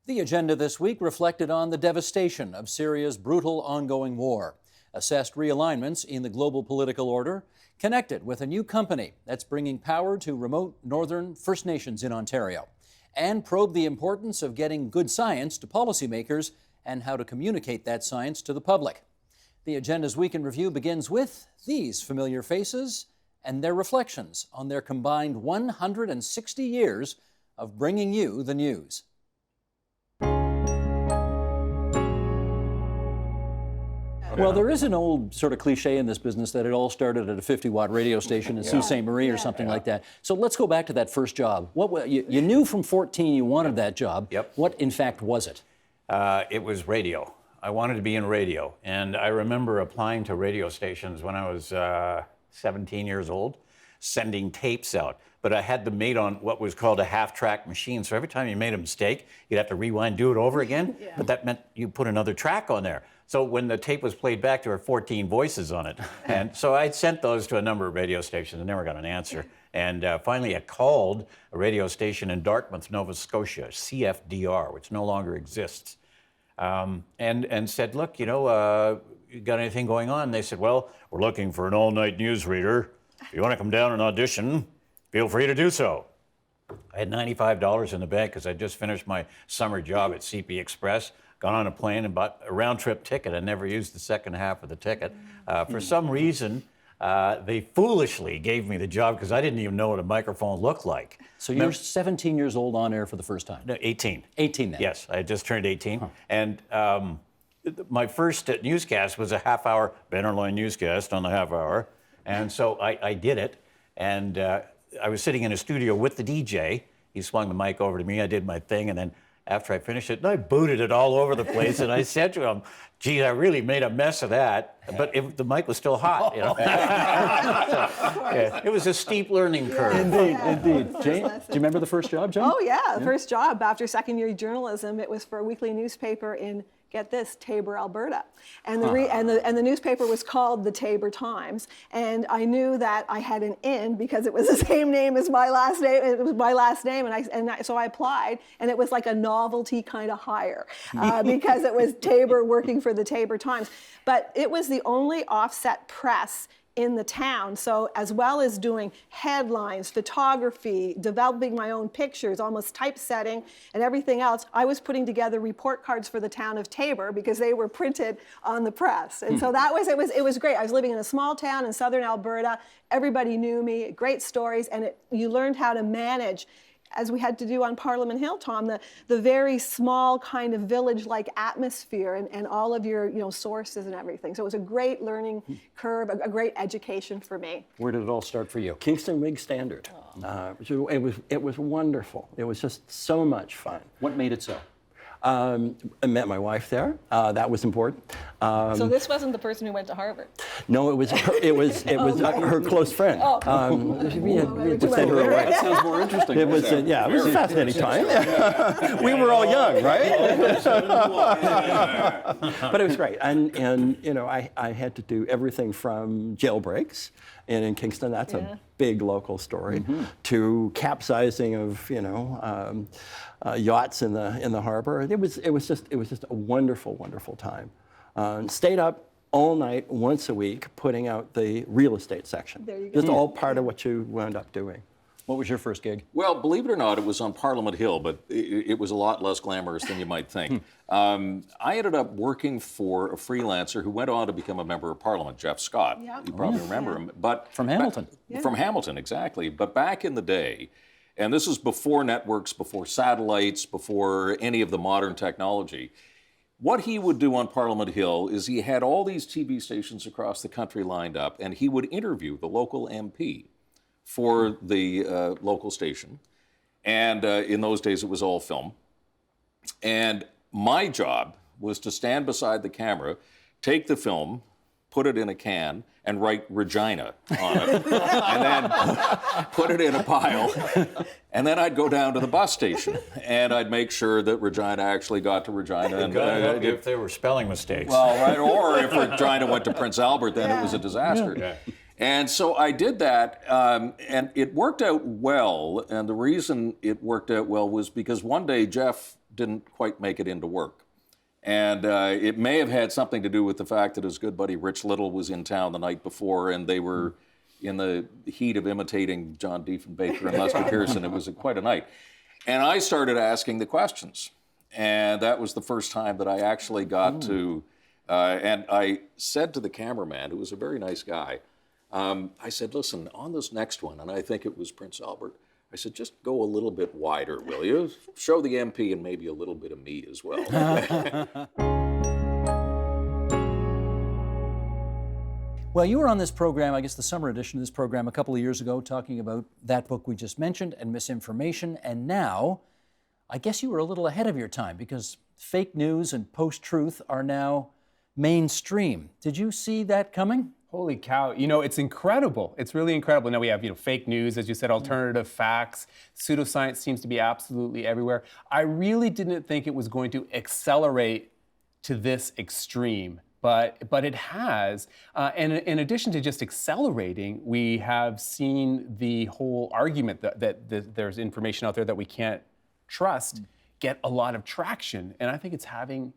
The agenda this week reflected on the devastation of Syria's brutal ongoing war, assessed realignments in the global political order, connected with a new company that's bringing power to remote northern First Nations in Ontario, and probed the importance of getting good science to policymakers and how to communicate that science to the public. The agenda's Week in Review begins with these familiar faces and their reflections on their combined 160 years of bringing you the news. Well, there is an old sort of cliche in this business that it all started at a 50-watt radio station in Sault Ste. Marie or something like that. So let's go back to that first job. What you knew from 14 you wanted that job. Yep. What, in fact, was it? It was radio. I wanted to be in radio. And I remember applying to radio stations when I was 17 years old, sending tapes out. But I had them made on what was called a half-track machine. So every time you made a mistake, you'd have to rewind, do it over again. But that meant you put another track on there. So when the tape was played back, there were 14 voices on it. And so I sent those to a number of radio stations and never got an answer. And finally I called a radio station in Dartmouth, Nova Scotia, CFDR, which no longer exists, and said, look, you got anything going on? And they said, well, we're looking for an all-night newsreader. If you want to come down and audition, feel free to do so. I had $95 in the bank because I just finished my summer job at CP Express, got on a plane and bought a round-trip ticket. I never used the second half of the ticket. For some reason, they foolishly gave me the job because I didn't even know what a microphone looked like. So you're 17 years old on air for the first time? No, 18. 18 then? Yes, I had just turned 18. And my first newscast was a half-hour Ben Erloy newscast on the half hour. And so I did it. And I was sitting in a studio with the DJ. He swung the mic over to me. I did my thing. And then after I finished it, and I booted it all over the place. And I said to him, gee, I really made a mess of that. But the mic was still hot, So, it was a steep learning curve. Indeed. Jane, do you remember the first job, Jane? Oh, yeah. The first job after second-year journalism, it was for a weekly newspaper in, get this, Taber, Alberta. And the newspaper was called the Taber Times. And I knew that I had an in because it was the same name as my last name. It was my last name, so I applied, and it was like a novelty kind of hire because it was Taber working for the Taber Times. But it was the only offset press in the town. So as well as doing headlines, photography, developing my own pictures, almost typesetting and everything else, I was putting together report cards for the town of Taber because they were printed on the press. And so it was great. I was living in a small town in southern Alberta. Everybody knew me, great stories, and you learned how to manage, as we had to do on Parliament Hill, Tom, the very small kind of village-like atmosphere and all of your sources and everything. So it was a great learning curve, a great education for me. Where did it all start for you? Kingston Whig Standard. It was wonderful. It was just so much fun. What made it so? I met my wife there. That was important. So this wasn't the person who went to Harvard? No, it was her close friend. We had to send her away. That sounds more interesting. It was it was a fascinating time. We were all young, right? But it was great, and I had to do everything from jailbreaks, and in Kingston, that's a big local story, to capsizing of yachts in the harbor. It was just a wonderful, wonderful time. Stayed up all night, once a week, putting out the real estate section. There you go. Just all part of what you wound up doing. What was your first gig? Well, believe it or not, it was on Parliament Hill, but it was a lot less glamorous than you might think. I ended up working for a freelancer who went on to become a member of Parliament, Jeff Scott. Yep. You probably remember him. But From Hamilton. From Hamilton, exactly. But back in the day, and this is before networks, before satellites, before any of the modern technology, what he would do on Parliament Hill is he had all these TV stations across the country lined up, and he would interview the local MP for the local station. And in those days, it was all film. And my job was to stand beside the camera, take the film, put it in a can, and write Regina on it, and then put it in a pile. And then I'd go down to the bus station, and I'd make sure that Regina actually got to Regina. And if there were spelling mistakes. Well, right, or if Regina went to Prince Albert, then it was a disaster. Yeah. And so I did that, and it worked out well. And the reason it worked out well was because one day Jeff didn't quite make it into work. And it may have had something to do with the fact that his good buddy Rich Little was in town the night before, and they were in the heat of imitating John Diefenbaker and Lester Pearson. It was quite a night. And I started asking the questions. And that was the first time that I actually got to, and I said to the cameraman, who was a very nice guy, I said, listen, on this next one, and I think it was Prince Albert, I said, just go a little bit wider, will you? Show the MP and maybe a little bit of me as well. Well, you were on this program, I guess the summer edition of this program, a couple of years ago, talking about that book we just mentioned and misinformation. And now, I guess you were a little ahead of your time because fake news and post-truth are now mainstream. Did you see that coming? Holy cow. You know, it's incredible. It's really incredible. Now we have, fake news, as you said, alternative facts. Pseudoscience seems to be absolutely everywhere. I really didn't think it was going to accelerate to this extreme, but it has. And in addition to just accelerating, we have seen the whole argument that there's information out there that we can't trust get a lot of traction. And I think it's having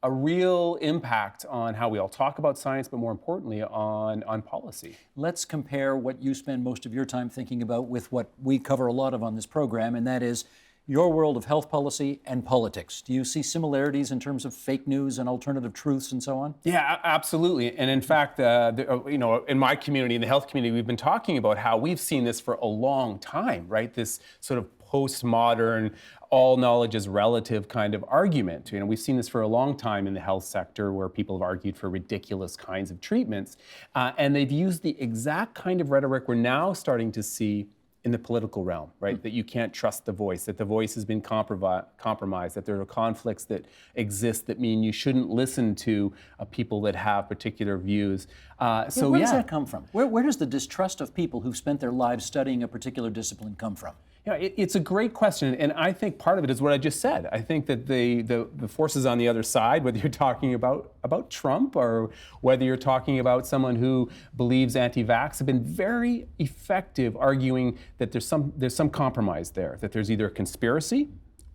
a real impact on how we all talk about science, but more importantly, on policy. Let's compare what you spend most of your time thinking about with what we cover a lot of on this program, and that is your world of health policy and politics. Do you see similarities in terms of fake news and alternative truths and so on? Yeah, absolutely. And in fact, in my community, in the health community, we've been talking about how we've seen this for a long time, right? This sort of postmodern, all knowledge is relative kind of argument. We've seen this for a long time in the health sector where people have argued for ridiculous kinds of treatments. And they've used the exact kind of rhetoric we're now starting to see in the political realm, right? That you can't trust the voice, that the voice has been compromised, that there are conflicts that exist that mean you shouldn't listen to people that have particular views. Where does that come from? Where does the distrust of people who've spent their lives studying a particular discipline come from? It's a great question, and I think part of it is what I just said. I think that the forces on the other side, whether you're talking about Trump or whether you're talking about someone who believes anti-vax, have been very effective arguing that there's some compromise there, that there's either a conspiracy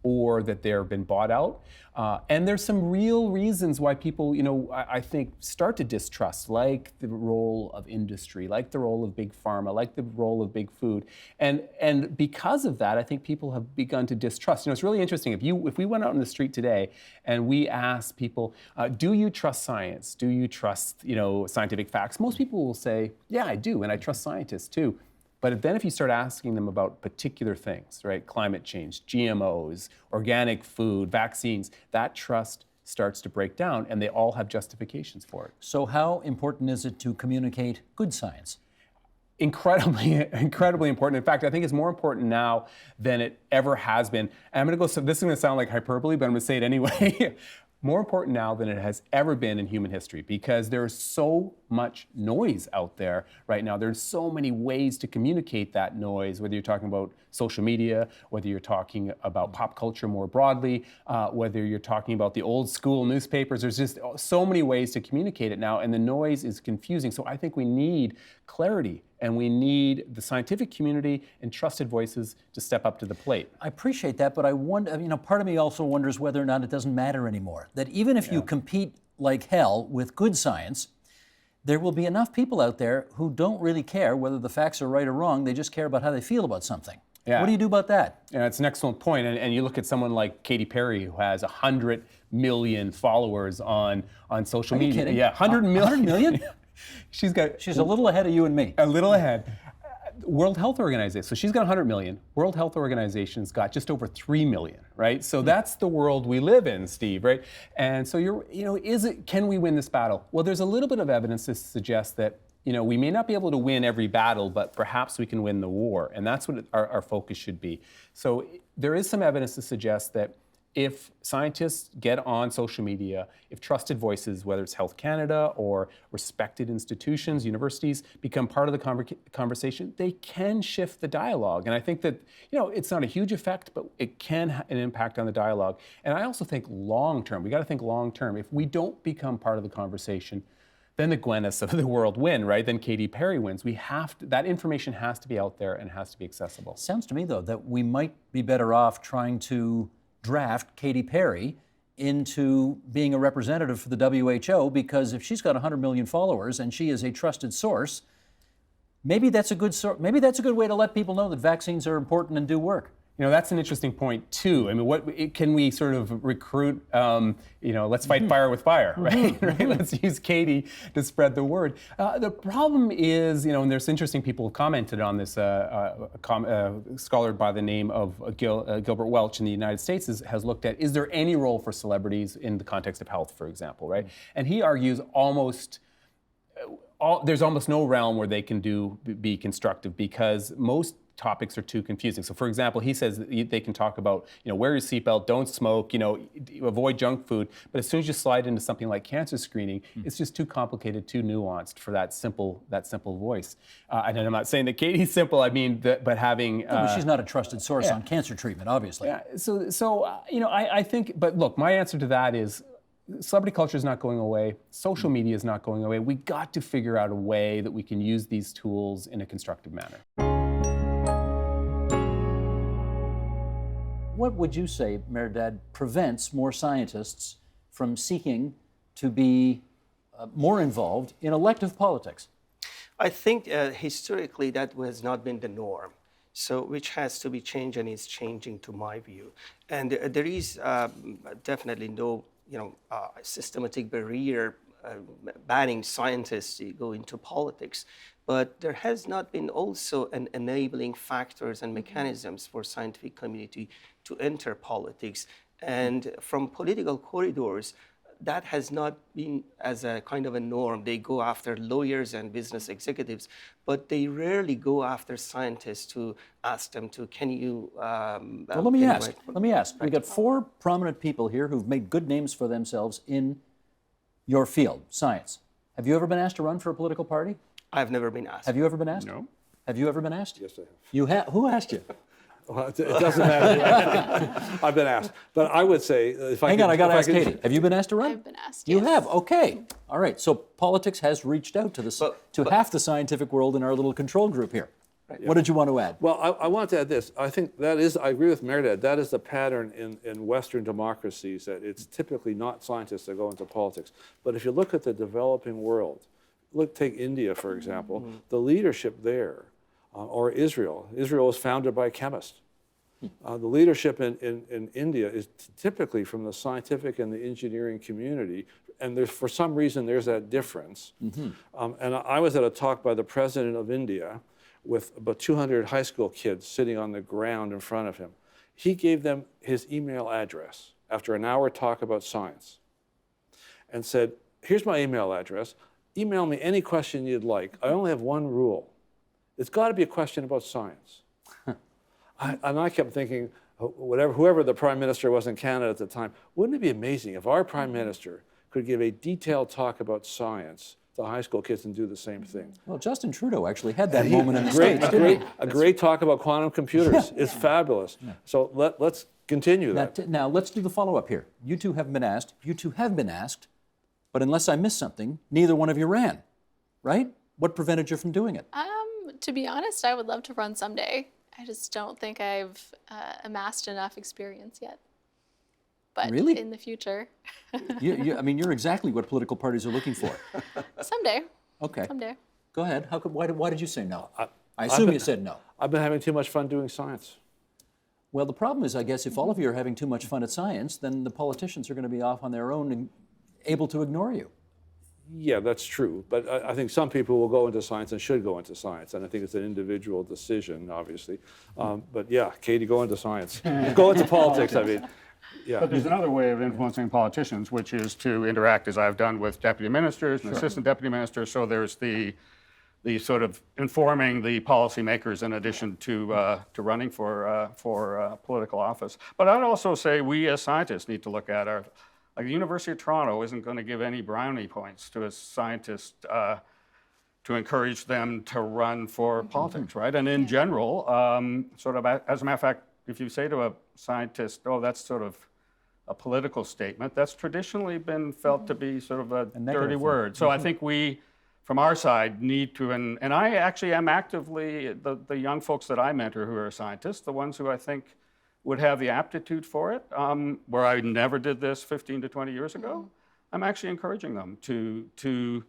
or that they've been bought out. And there's some real reasons why people, I think, start to distrust, like the role of industry, like the role of big pharma, like the role of big food. And because of that, I think people have begun to distrust. It's really interesting. If we went out on the street today and we asked people, do you trust science? Do you trust, scientific facts? Most people will say, yeah, I do, and I trust scientists too. But then if you start asking them about particular things, right, climate change, GMOs, organic food, vaccines, that trust starts to break down, and they all have justifications for it. So how important is it to communicate good science? Incredibly important. In fact, I think it's more important now than it ever has been. And this is going to sound like hyperbole, but I'm going to say it anyway. More important now than it has ever been in human history, because there's so much noise out there right now. There's so many ways to communicate that noise, whether you're talking about social media, whether you're talking about pop culture more broadly, whether you're talking about the old school newspapers. There's just so many ways to communicate it now, and the noise is confusing. So I think we need clarity, and we need the scientific community and trusted voices to step up to the plate. I appreciate that, but I wonder, part of me also wonders whether or not it doesn't matter anymore. That even if you compete like hell with good science, there will be enough people out there who don't really care whether the facts are right or wrong. They just care about how they feel about something. Yeah. What do you do about that? Yeah, it's an excellent point. And you look at someone like Katy Perry, who has 100 million followers on social media. Are you kidding? Yeah, 100 million. 100 million? She's a little ahead of you and me. A little ahead. World Health Organization, so she's got 100 million. World Health Organization's got just over 3 million, right? So that's the world we live in, Steve, right? And so can we win this battle? Well, there's a little bit of evidence to suggest that, we may not be able to win every battle, but perhaps we can win the war. And that's what our focus should be. So there is some evidence to suggest that if scientists get on social media, if trusted voices, whether it's Health Canada or respected institutions, universities, become part of the conversation, they can shift the dialogue. And I think that, it's not a huge effect, but it can have an impact on the dialogue. And I also think long-term, we got to think long-term. If we don't become part of the conversation, then the Gweny's of the world win, right? Then Katy Perry wins. That information has to be out there and has to be accessible. Sounds to me, though, that we might be better off trying to draft Katy Perry into being a representative for the WHO, because if she's got 100 million followers and she is a trusted source, maybe that's a good way to let people know that vaccines are important and do work. You know, that's an interesting point too. I mean, can we sort of recruit? Let's fight fire with fire, right? Right? Let's use Katy to spread the word. The problem is, and there's interesting people who commented on this. A scholar by the name of Gilbert Welch in the United States has looked at: is there any role for celebrities in the context of health, for example, right? And he argues there's almost no realm where they can be constructive, because most topics are too confusing. So, for example, he says that they can talk about, wear your seatbelt, don't smoke, avoid junk food. But as soon as you slide into something like cancer screening, it's just too complicated, too nuanced for that simple voice. And I'm not saying that Katy's simple. I mean, but having But she's not a trusted source on cancer treatment, obviously. Yeah. So I think. But look, my answer to that is, celebrity culture is not going away. Social media is not going away. We got to figure out a way that we can use these tools in a constructive manner. What would you say, Mehrdad, prevents more scientists from seeking to be more involved in elective politics? I think historically that has not been the norm. So, which has to be changed, and is changing to my view. And there is definitely no, systematic barrier banning scientists to go into politics. But there has not been also an enabling factors and mechanisms for scientific community to enter politics. And from political corridors, that has not been as a kind of a norm. They go after lawyers and business executives, but they rarely go after scientists to ask them to, can you... Well, let me ask. We've got 4 prominent people here who've made good names for themselves in your field, science. Have you ever been asked to run for a political party? I've never been asked. Have you ever been asked? No. Have you ever been asked? Yes, I have. You have? Who asked you? Well, it doesn't matter. I've been asked. But I would say, if I Hang on, I got to if ask could- Katy. Have you been asked to run? I've been asked. You yes. have? Okay. All right. So politics has reached out to half the scientific world in our little control group here. What did you want to add? Well, I want to add this. I think I agree with Mehrdad, that is the pattern in Western democracies, that it's typically not scientists that go into politics. But if you look at the developing world, take India, for example, the leadership there, or Israel. Israel was founded by chemists. The leadership in India is typically from the scientific and the engineering community, and for some reason there's that difference. And I was at a talk by the president of India with about 200 high school kids sitting on the ground in front of him. He gave them his email address after an hour talk about science and said, here's my email address. Email me any question you'd like. I only have one rule. It's got to be a question about science. And I kept thinking, whoever the prime minister was in Canada at the time, wouldn't it be amazing if our prime minister could give a detailed talk about science to high school kids and do the same thing? Well, Justin Trudeau actually had that moment in the States, didn't he? A great talk about quantum computers. It's fabulous. So let's continue that. Now, let's do the follow-up here. You two haven't been asked. You two have been asked. But unless I missed something, neither one of you ran, right? What prevented you from doing it? To be honest, I would love to run someday. I just don't think I've amassed enough experience yet. But Really? in the future, I mean, you're exactly what political parties are looking for. someday, Okay. someday. Go ahead. Why did you say no? I assume you said no. I've been having too much fun doing science. Well, the problem is, I guess, if all of you are having too much fun at science, then the politicians are going to be off on their own and able to ignore you. Yeah, that's true. But I think some people will go into science and should go into science. And I think it's an individual decision, obviously. But yeah, Katy, go into science. Go into politics, I mean. Yeah. But there's another way of influencing politicians, which is to interact, as I've done, with deputy ministers and assistant deputy ministers. So there's the sort of informing the policymakers in addition to running for political office. But I'd also say we as scientists need to look at like the University of Toronto isn't going to give any brownie points to a scientist to encourage them to run for politics, right? And in general, sort of as a matter of fact, if you say to a scientist, oh, that's sort of a political statement, that's traditionally been felt to be sort of a dirty word. So I think we, from our side, need to, and I actually am actively, the young folks that I mentor who are scientists, the ones who I think would have the aptitude for it, where I never did this 15 to 20 years ago, I'm actually encouraging them to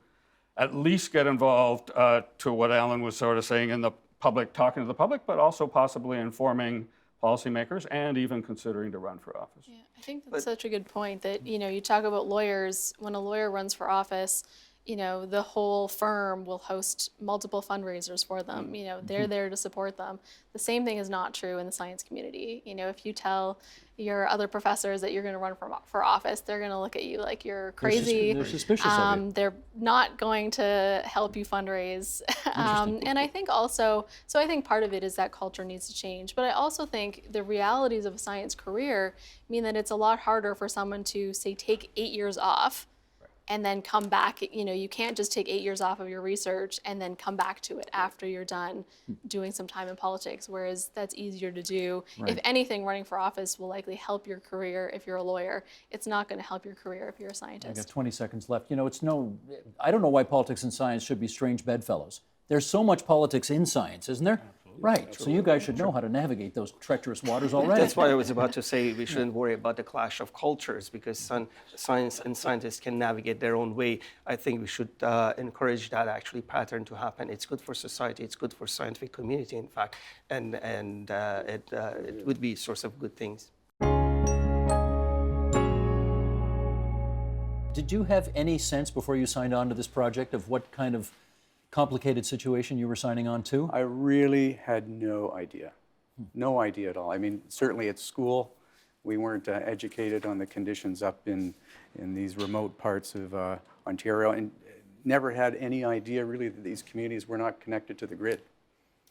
at least get involved to what Alan was sort of saying in the public, talking to the public, but also possibly informing policymakers and even considering to run for office. Yeah, I think that's such a good point that, you talk about lawyers. When a lawyer runs for office, the whole firm will host multiple fundraisers for them. They're there to support them. The same thing is not true in the science community. If you tell your other professors that you're going to run for office, they're going to look at you like you're crazy. They're suspicious of you. They're not going to help you fundraise. And I think also, so I think part of it is that culture needs to change. But I also think the realities of a science career mean that it's a lot harder for someone to, say, take 8 years off and then come back. You can't just take 8 years off of your research and then come back to it after you're done doing some time in politics, whereas that's easier to do. Right. If anything, running for office will likely help your career if you're a lawyer. It's not going to help your career if you're a I scientist. got 20 seconds left. I don't know why politics and science should be strange bedfellows. There's so much politics in science, isn't there? Right. So you guys should know how to navigate those treacherous waters already. That's why I was about to say we shouldn't worry about the clash of cultures, because science and scientists can navigate their own way. I think we should encourage that actually pattern to happen. It's good for society. It's good for scientific community, in fact, and it would be a source of good things. Did you have any sense before you signed on to this project of what kind of complicated situation you were signing on to? I really had no idea. No idea at all. I mean, certainly at school, we weren't educated on the conditions up in these remote parts of Ontario, and never had any idea really that these communities were not connected to the grid.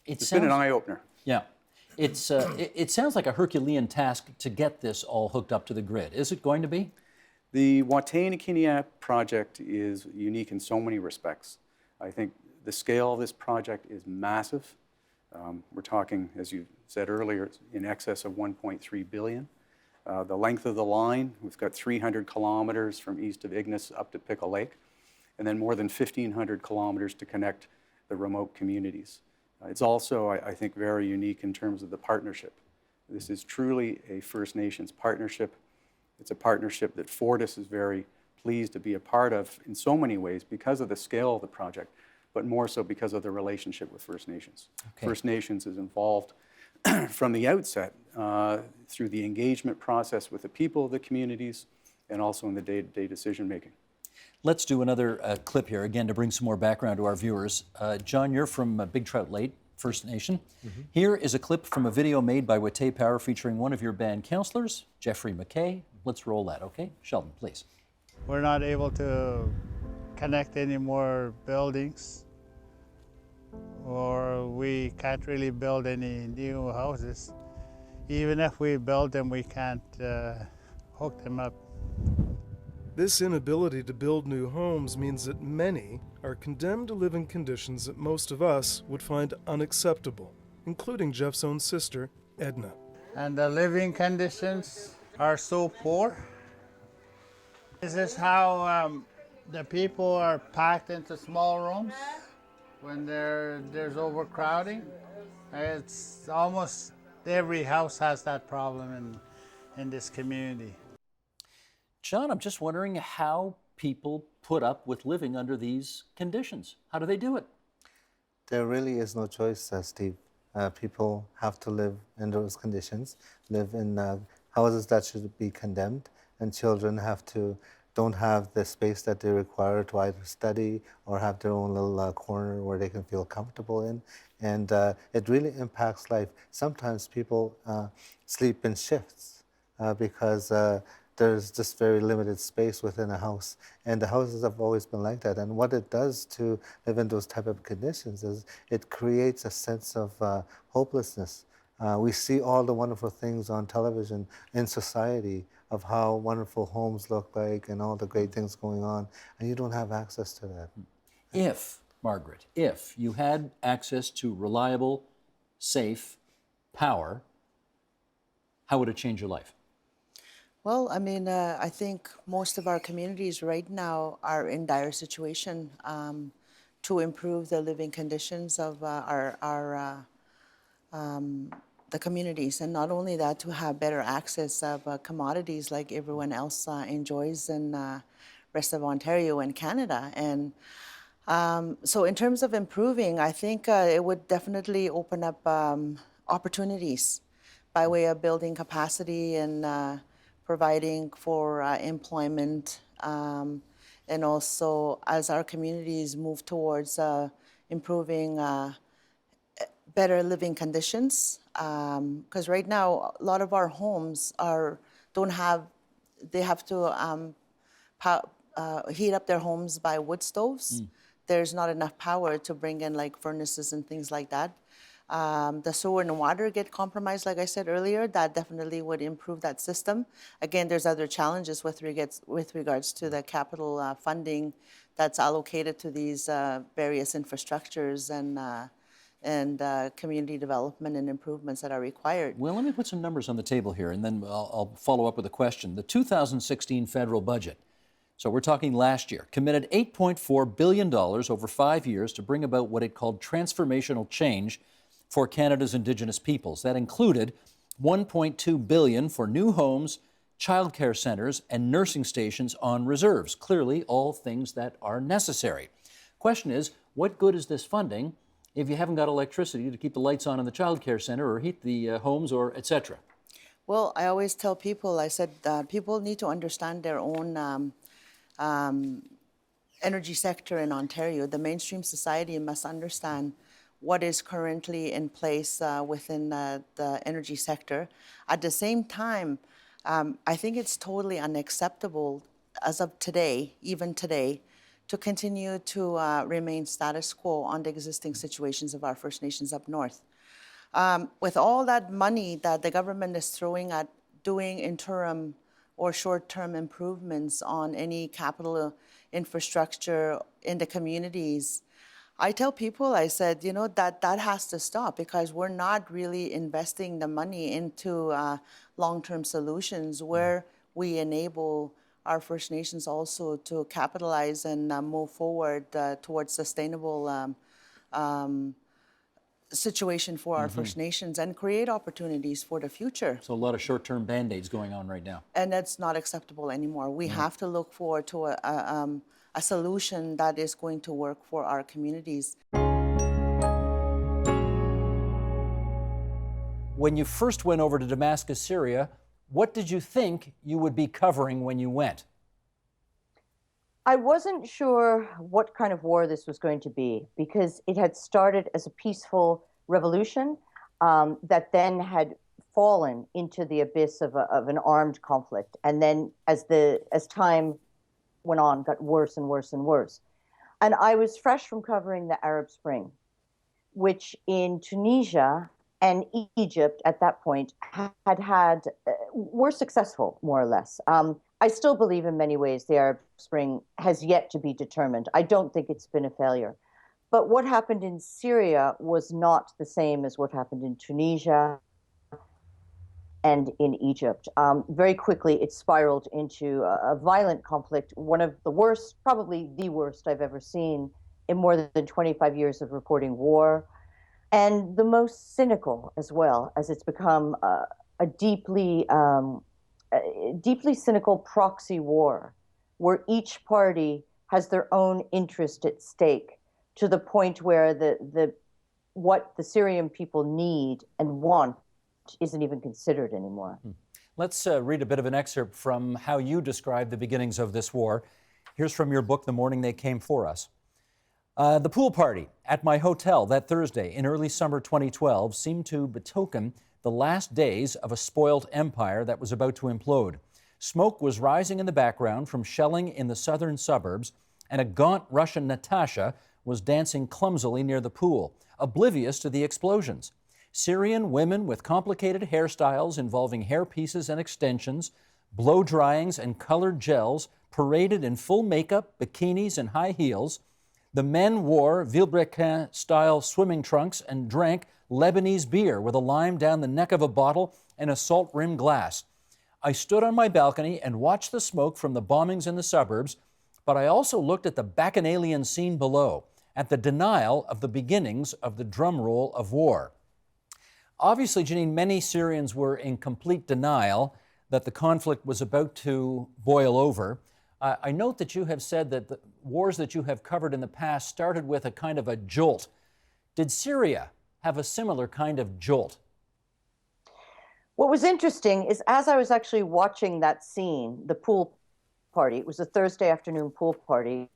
It's been an eye-opener. Yeah. It sounds like a Herculean task to get this all hooked up to the grid. Is it going to be? The Wataynikaneyap project is unique in so many respects. I think the scale of this project is massive. We're talking, as you said earlier, in excess of $1.3 billion. The length of the line, we've got 300 kilometers from east of Ignis up to Pickle Lake, and then more than 1,500 kilometers to connect the remote communities. It's also, I think, very unique in terms of the partnership. This is truly a First Nations partnership. It's a partnership that Fortis is very pleased to be a part of in so many ways because of the scale of the project, but more so because of the relationship with First Nations. Okay. First Nations is involved from the outset through the engagement process with the people of the communities and also in the day-to-day decision-making. Let's do another clip here, again, to bring some more background to our viewers. John, you're from Big Trout Lake First Nation. Mm-hmm. Here is a clip from a video made by Watay Power featuring one of your band counselors, Jeffrey McKay. Let's roll that, okay? Sheldon, please. We're not able to connect any more buildings, or we can't really build any new houses. Even if we build them, we can't hook them up. This inability to build new homes means that many are condemned to live in conditions that most of us would find unacceptable, including Jeff's own sister, Edna. And the living conditions are so poor. This is how the people are packed into small rooms when there's overcrowding. It's almost every house has that problem in this community. John, I'm just wondering how people put up with living under these conditions. How do they do it? There really is no choice, Steve. People have to live in those conditions, live in houses that should be condemned, and children don't have the space that they require to either study or have their own little corner where they can feel comfortable in. And it really impacts life. Sometimes people sleep in shifts because there's just very limited space within a house. And the houses have always been like that. And what it does to live in those type of conditions is it creates a sense of hopelessness. We see all the wonderful things on television in society of how wonderful homes look like and all the great things going on, and you don't have access to that. Margaret, if you had access to reliable, safe power, how would it change your life? Well, I mean, I think most of our communities right now are in dire situation to improve the living conditions of our the communities, and not only that, to have better access of commodities like everyone else enjoys in rest of Ontario and Canada. And so in terms of improving, I think it would definitely open up opportunities by way of building capacity and providing for employment, and also as our communities move towards improving better living conditions. Because right now, a lot of our homes they have to heat up their homes by wood stoves. There's not enough power to bring in like furnaces and things like that. The sewer and water get compromised, like I said earlier. That definitely would improve that system. Again, there's other challenges with regards to the capital funding that's allocated to these various infrastructures and community development and improvements that are required. Well, let me put some numbers on the table here, and then I'll follow up with a question. The 2016 federal budget, so we're talking last year, committed $8.4 billion over 5 years to bring about what it called transformational change for Canada's Indigenous peoples. That included $1.2 billion for new homes, childcare centres, and nursing stations on reserves. Clearly, all things that are necessary. Question is, what good is this funding if you haven't got electricity to keep the lights on in the childcare centre or heat the homes or etc.? Well, I always tell people, I said, people need to understand their own energy sector in Ontario. The mainstream society must understand what is currently in place within the energy sector. At the same time, I think it's totally unacceptable as of today, even today, to continue to remain status quo on the existing situations of our First Nations up north. With all that money that the government is throwing at doing interim or short-term improvements on any capital infrastructure in the communities, I tell people, I said, you know, that has to stop, because we're not really investing the money into long-term solutions where we enable our First Nations also to capitalize and move forward towards sustainable situation for our First Nations and create opportunities for the future. So a lot of short-term Band-Aids going on right now. And that's not acceptable anymore. We have to look forward to a solution that is going to work for our communities. When you first went over to Damascus, Syria, what did you think you would be covering when you went? I wasn't sure what kind of war this was going to be, because it had started as a peaceful revolution that then had fallen into the abyss of an armed conflict. And then as time went on, got worse and worse and worse. And I was fresh from covering the Arab Spring, which in Tunisia and Egypt at that point were successful, more or less. I still believe in many ways the Arab Spring has yet to be determined. I don't think it's been a failure. But what happened in Syria was not the same as what happened in Tunisia and in Egypt. Very quickly, it spiraled into a violent conflict, one of the worst, probably the worst I've ever seen in more than 25 years of reporting war, and the most cynical as well, as it's become a deeply cynical proxy war, where each party has their own interest at stake, to the point where what the Syrian people need and want isn't even considered anymore. Let's read a bit of an excerpt from how you describe the beginnings of this war. Here's from your book, The Morning They Came For Us. The pool party at my hotel that Thursday in early summer 2012 seemed to betoken the last days of a spoiled empire that was about to implode. Smoke was rising in the background from shelling in the southern suburbs, and a gaunt Russian Natasha was dancing clumsily near the pool, oblivious to the explosions. Syrian women with complicated hairstyles involving hairpieces and extensions, blow dryings and colored gels paraded in full makeup, bikinis, and high heels. The men wore Vilebrequin-style swimming trunks and drank Lebanese beer with a lime down the neck of a bottle and a salt-rimmed glass. I stood on my balcony and watched the smoke from the bombings in the suburbs, but I also looked at the bacchanalian scene below, at the denial of the beginnings of the drum roll of war. Obviously, Janine, many Syrians were in complete denial that the conflict was about to boil over. I note that you have said that the wars that you have covered in the past started with a kind of a jolt. Did Syria have a similar kind of jolt? What was interesting is as I was actually watching that scene, the pool party, it was a Thursday afternoon pool party,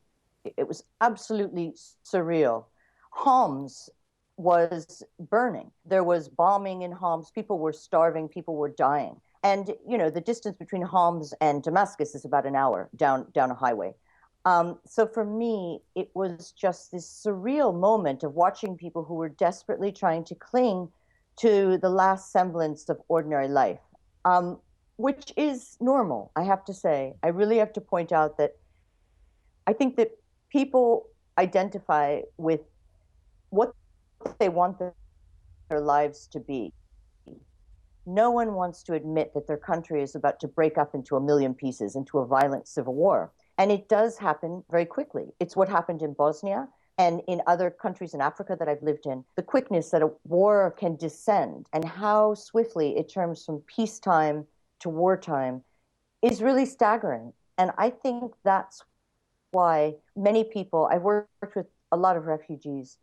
it was absolutely surreal. Homs was burning. There was bombing in Homs. People were starving. People were dying. And, you know, the distance between Homs and Damascus is about an hour down a highway. So for me, it was just this surreal moment of watching people who were desperately trying to cling to the last semblance of ordinary life, which is normal, I have to say. I really have to point out that I think that people identify with what they want their lives to be. No one wants to admit that their country is about to break up into a million pieces, into a violent civil war. And it does happen very quickly. It's what happened in Bosnia and in other countries in Africa that I've lived in. The quickness that a war can descend and how swiftly it turns from peacetime to wartime is really staggering. And I think that's why many people, I've worked with a lot of refugees,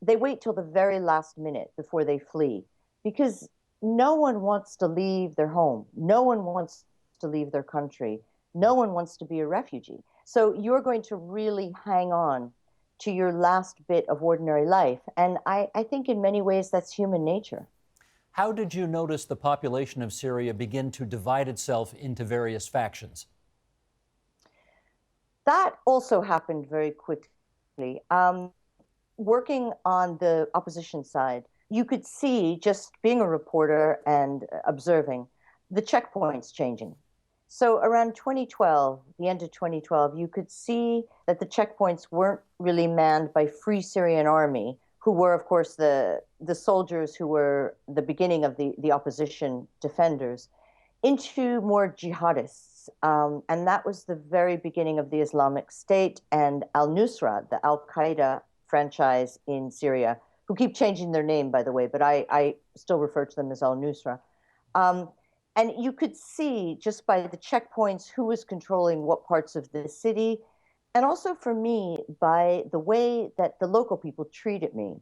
they wait till the very last minute before they flee because no one wants to leave their home. No one wants to leave their country. No one wants to be a refugee. So you're going to really hang on to your last bit of ordinary life. And I think in many ways that's human nature. How did you notice the population of Syria begin to divide itself into various factions? That also happened very quickly. Working on the opposition side, you could see, just being a reporter and observing, the checkpoints changing. So around 2012, the end of 2012, you could see that the checkpoints weren't really manned by Free Syrian Army, who were, of course, the soldiers who were the beginning of the opposition defenders, into more jihadists. And that was the very beginning of the Islamic State and al-Nusra, the al-Qaeda franchise in Syria, who keep changing their name, by the way, but I still refer to them as al-Nusra. And you could see just by the checkpoints who was controlling what parts of the city, and also for me, by the way that the local people treated me.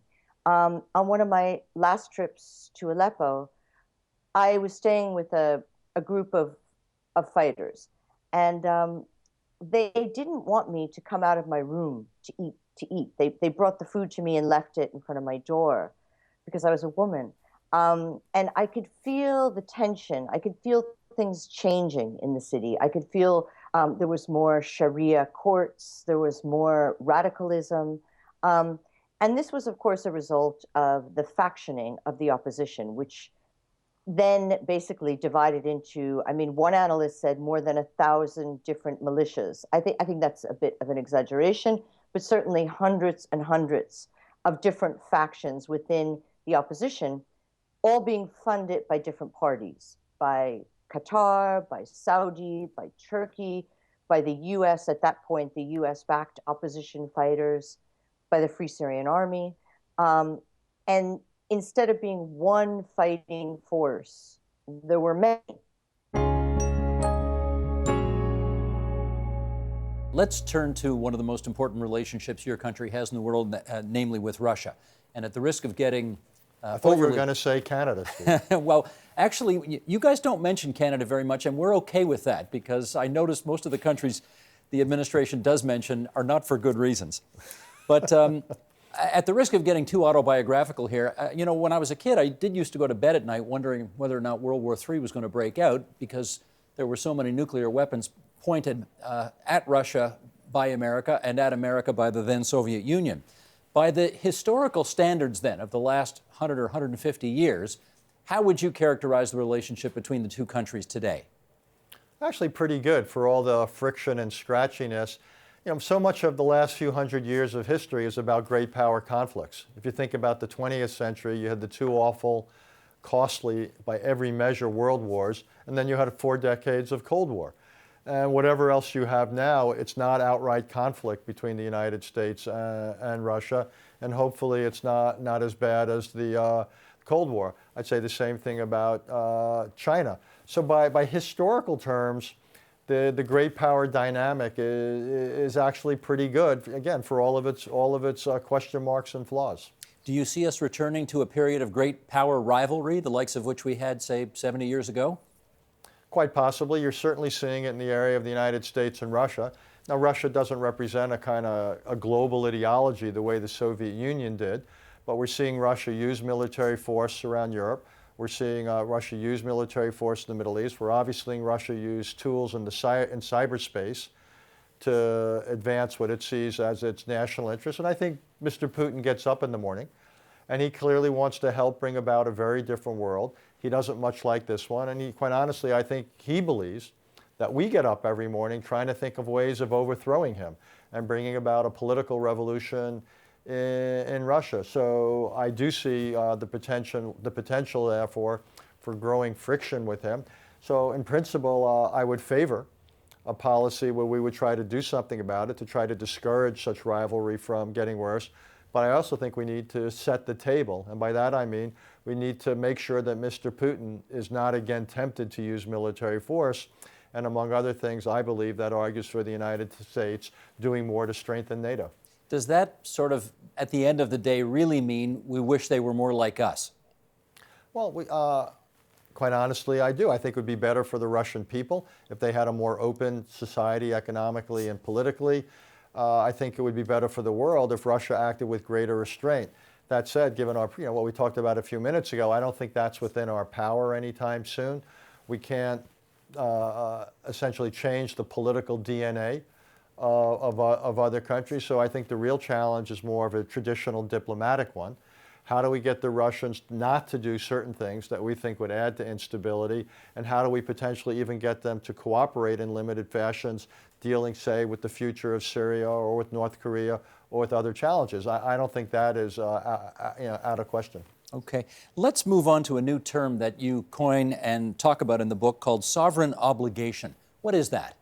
On one of my last trips to Aleppo, I was staying with a group of fighters, and they didn't want me to come out of my room to eat. They brought the food to me and left it in front of my door because I was a woman. And I could feel the tension. I could feel things changing in the city. I could feel there was more Sharia courts. There was more radicalism. And this was, of course, a result of the factioning of the opposition, which then basically divided into, I mean, one analyst said more than 1,000 different militias. I think that's a bit of an exaggeration, but certainly hundreds and hundreds of different factions within the opposition, all being funded by different parties, by Qatar, by Saudi, by Turkey, by the US, at that point, the US-backed opposition fighters, by the Free Syrian Army. And instead of being one fighting force, there were many. Let's turn to one of the most important relationships your country has in the world, namely with Russia. And at the risk of getting I thought you were going to say Canada, Steve. Well, actually, you guys don't mention Canada very much, and we're okay with that because I noticed most of the countries the administration does mention are not for good reasons. But at the risk of getting too autobiographical here, you know, when I was a kid, I did used to go to bed at night wondering whether or not World War III was going to break out because there were so many nuclear weapons pointed at Russia by America and at America by the then Soviet Union. By the historical standards then of the last 100 or 150 years, how would you characterize the relationship between the two countries today? Actually pretty good for all the friction and scratchiness. You know, so much of the last few hundred years of history is about great power conflicts. If you think about the 20th century, you had the two awful, costly, by every measure, world wars, and then you had 4 decades of Cold War. And whatever else you have now, it's not outright conflict between the United States and Russia, and hopefully it's not as bad as the Cold War. I'd say the same thing about China. So by historical terms, the great power dynamic is actually pretty good, again, for all of its question marks and flaws. Do you see us returning to a period of great power rivalry, the likes of which we had, say, 70 years ago? Quite possibly. You're certainly seeing it in the area of the United States and Russia. Now, Russia doesn't represent a kind of a global ideology the way the Soviet Union did, but we're seeing Russia use military force around Europe. We're seeing Russia use military force in the Middle East. We're obviously seeing Russia use tools in cyberspace to advance what it sees as its national interest. And I think Mr. Putin gets up in the morning, and he clearly wants to help bring about a very different world. He doesn't much like this one, and quite honestly, I think he believes that we get up every morning trying to think of ways of overthrowing him and bringing about a political revolution in Russia. So I do see the potential, therefore, for growing friction with him. So in principle, I would favor a policy where we would try to do something about it to try to discourage such rivalry from getting worse. But I also think we need to set the table. And by that I mean we need to make sure that Mr. Putin is not again tempted to use military force. And among other things, I believe that argues for the United States doing more to strengthen NATO. Does that sort of, at the end of the day, really mean we wish they were more like us? Well, quite honestly, I do. I think it would be better for the Russian people if they had a more open society economically and politically. I think it would be better for the world if Russia acted with greater restraint. That said, given our, what we talked about a few minutes ago, I don't think that's within our power anytime soon. We can't essentially change the political DNA of other countries. So I think the real challenge is more of a traditional diplomatic one. How do we get the Russians not to do certain things that we think would add to instability? And how do we potentially even get them to cooperate in limited fashions, dealing, say, with the future of Syria or with North Korea or with other challenges? I don't think that is out of question. Okay. Let's move on to a new term that you coin and talk about in the book called sovereign obligation. What is that?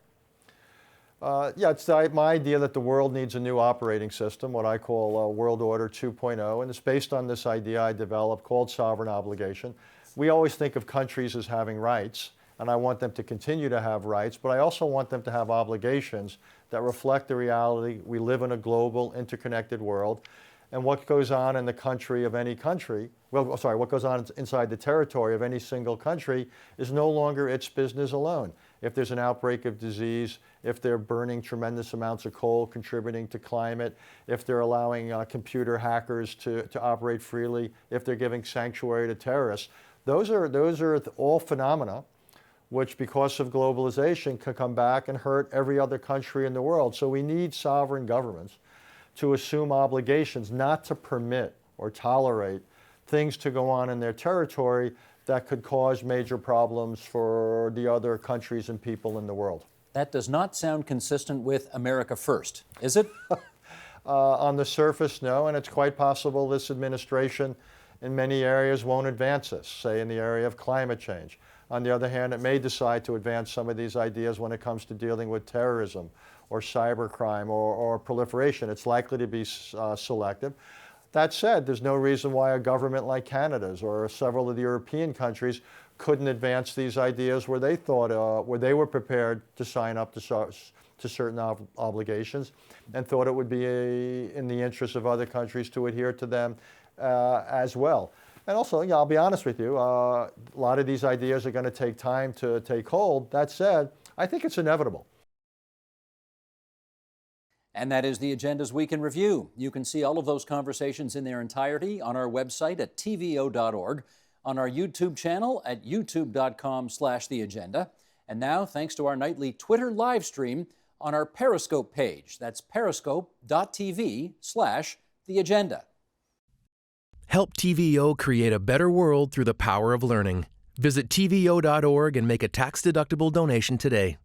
Yeah, it's my idea that the world needs a new operating system, what I call World Order 2.0, and it's based on this idea I developed called sovereign obligation. We always think of countries as having rights, and I want them to continue to have rights, but I also want them to have obligations that reflect the reality we live in a global, interconnected world, and what goes on in the country of any country, what goes on inside the territory of any single country is no longer its business alone. If there's an outbreak of disease, if they're burning tremendous amounts of coal contributing to climate, if they're allowing computer hackers to operate freely, if they're giving sanctuary to terrorists, those are all phenomena which, because of globalization, can come back and hurt every other country in the world. So we need sovereign governments to assume obligations not to permit or tolerate things to go on in their territory that could cause major problems for the other countries and people in the world. That does not sound consistent with America First, is it? On the surface, no, and it's quite possible this administration in many areas won't advance this, say in the area of climate change. On the other hand, it may decide to advance some of these ideas when it comes to dealing with terrorism or cybercrime or proliferation. It's likely to be selective. That said, there's no reason why a government like Canada's or several of the European countries couldn't advance these ideas where they thought, where they were prepared to sign up to certain obligations and thought it would be in the interest of other countries to adhere to them as well. And also, I'll be honest with you, a lot of these ideas are going to take time to take hold. That said, I think it's inevitable. And that is the Agenda's Week in Review. You can see all of those conversations in their entirety on our website at tvo.org, on our YouTube channel at youtube.com/theagenda, and now, thanks to our nightly Twitter live stream, on our Periscope page. That's periscope.tv/theagenda. Help TVO create a better world through the power of learning. Visit tvo.org and make a tax-deductible donation today.